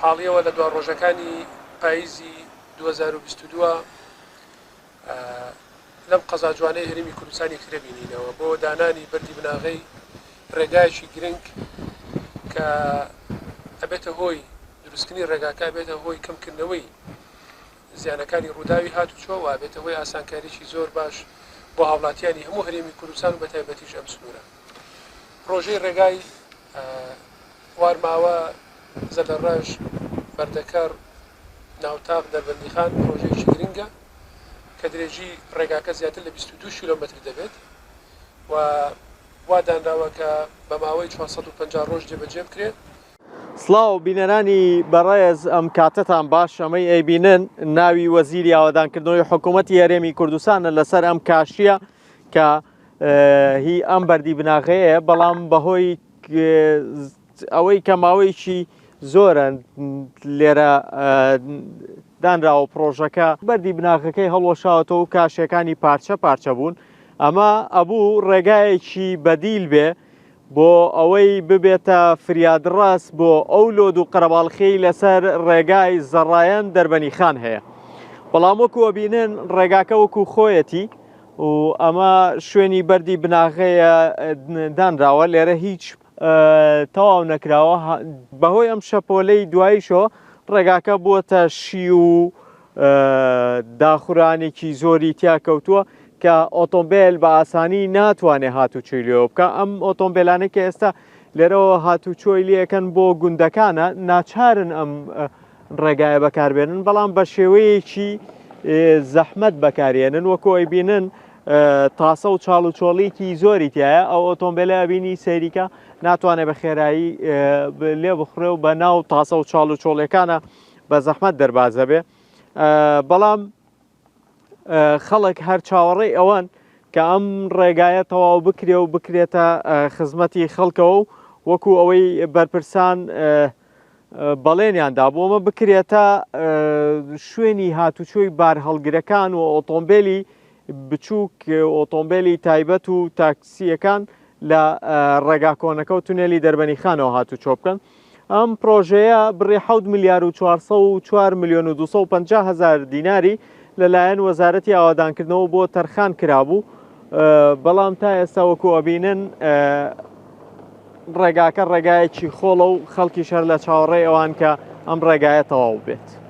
خۆشحاڵیەوە لە دوای ڕۆژەکانی پاییزی 2022 لەم قەزا جوانەی هەرێمی کوردستانی کرێ بینینەوە بۆ دانانی بەردی بناغەی ڕێگایەکی گرنگ کە ئەبێتە هۆی دروستکردنی ڕێگاکە بێتە هۆی کەمکردنەوەی زیانەکانی ڕووداوی هاتوچۆ و بێتە هۆی ئاسانکاریی زۆر باش بۆ هاوڵاتیانی هەموو هەرێمی کوردستان و بە تایبەتیش ئەم سنوورە. پرۆژەی ڕێگای وارماوە زەدەڕەش بەردەکەر ناوتاق دەربەندیخان پرۆژەیەکی گرنگە کە درێژی ڕێگاکە زیاتر لە 22 کیلۆمەتر دەبێت و وا دانراوە کە بە ماوەی 450 ڕۆژ جێبەجێ بکرێت. سڵاو بینەرانی بەڕێز ئەم کاتتان باش ئەمەی ئەیبینن ناوی وەزیری ئاوادانکردنەوەی حکوومەتی هەرێمی کوردستانە لەسەر ئەم کاشیە کە هی ئەم بەردی بناغەیە بەڵام بەهۆی ئەوەی کە ماوەیەکی زۆرە لێرە دانراوە پرۆژەکە بەردی بناغەکەی هەڵوەشاوەتەوە و کاشیەکانی پارچە پارچە بوون. ئەمە ئەبوو ڕێگایەکی بەدیل بێ بۆ ئەوەی ببێتە فریادڕاست بۆ ئەو لۆد و قەرەباڵخەی لەسەر ڕێگای زەڕایەن دەربەنیخان هەیە. بەڵام وەکو بینن ڕێگاکە وەکو خۆیەتی و ئەمە شوێنی بەردی بناغەیە دانراوە لێرە هیچ تەواو نەکراوە بەهۆی ئەم شەپۆلەی دواییشەوە ڕێگاکە بووەتە شی و داخورانێکی زۆری تیا کەوتووە کە ئۆتۆمبیل بە ئاسانی ناتوانێت هاتوچۆی لێەوە بکە. ئەم ئۆتۆمبیلانە کە ئێستا لێرەوە هاتوچۆی لێەکەن بۆ گوندەکانە ناچارن ئەم ڕێگایە بەکاربێنن بەڵام بە شێوەیەکی زەحمەت بەکارێنن وەکو ئەیبینن تاسە و چاڵ و چۆڵێکی زۆری تایە ئەو ئۆتۆمبیلە ئەبینی سەیریکە ناتوانێت بە خێرایی لێ بخڕێ و بە ناو تاسە و چاڵ و چۆڵەکانە بە زەحمەت دەربازە بێ. بەڵام خەڵک هەر چاوەڕێی ئەوەن کە ئەم ڕێگایە تەواو بکرێ و بکرێتە خزمەتی خەڵکەوە و وەکو ئەوەی بەرپرسان بەڵێنیاندا بۆ ئەمە بکرێتە شوێنی هاتوچۆی بار هەڵگرەکان و ئۆتۆمبیلی بچووک ئۆتۆمبیلی تایبەت و تاکسیەکان لە ڕێگا کۆنەکە و تونێلی دەربەنیخانەوە هاتوچۆ بکەن. ئەم پرۆژەیە بڕێ 7 ملیار و 404 میلیۆن و 250 هزار دیناری لەلایەن وەزارەتی ئاوادانکردنەوە بۆ تەرخان کرابوو بەڵام تا ئێستا وەکو ئەبینن ڕێگاکە ڕێگایەکی خۆڵە و خەڵکی شەر لە چاوەڕێی ئەوان کە ئەم ڕێگایە تەواو بێت.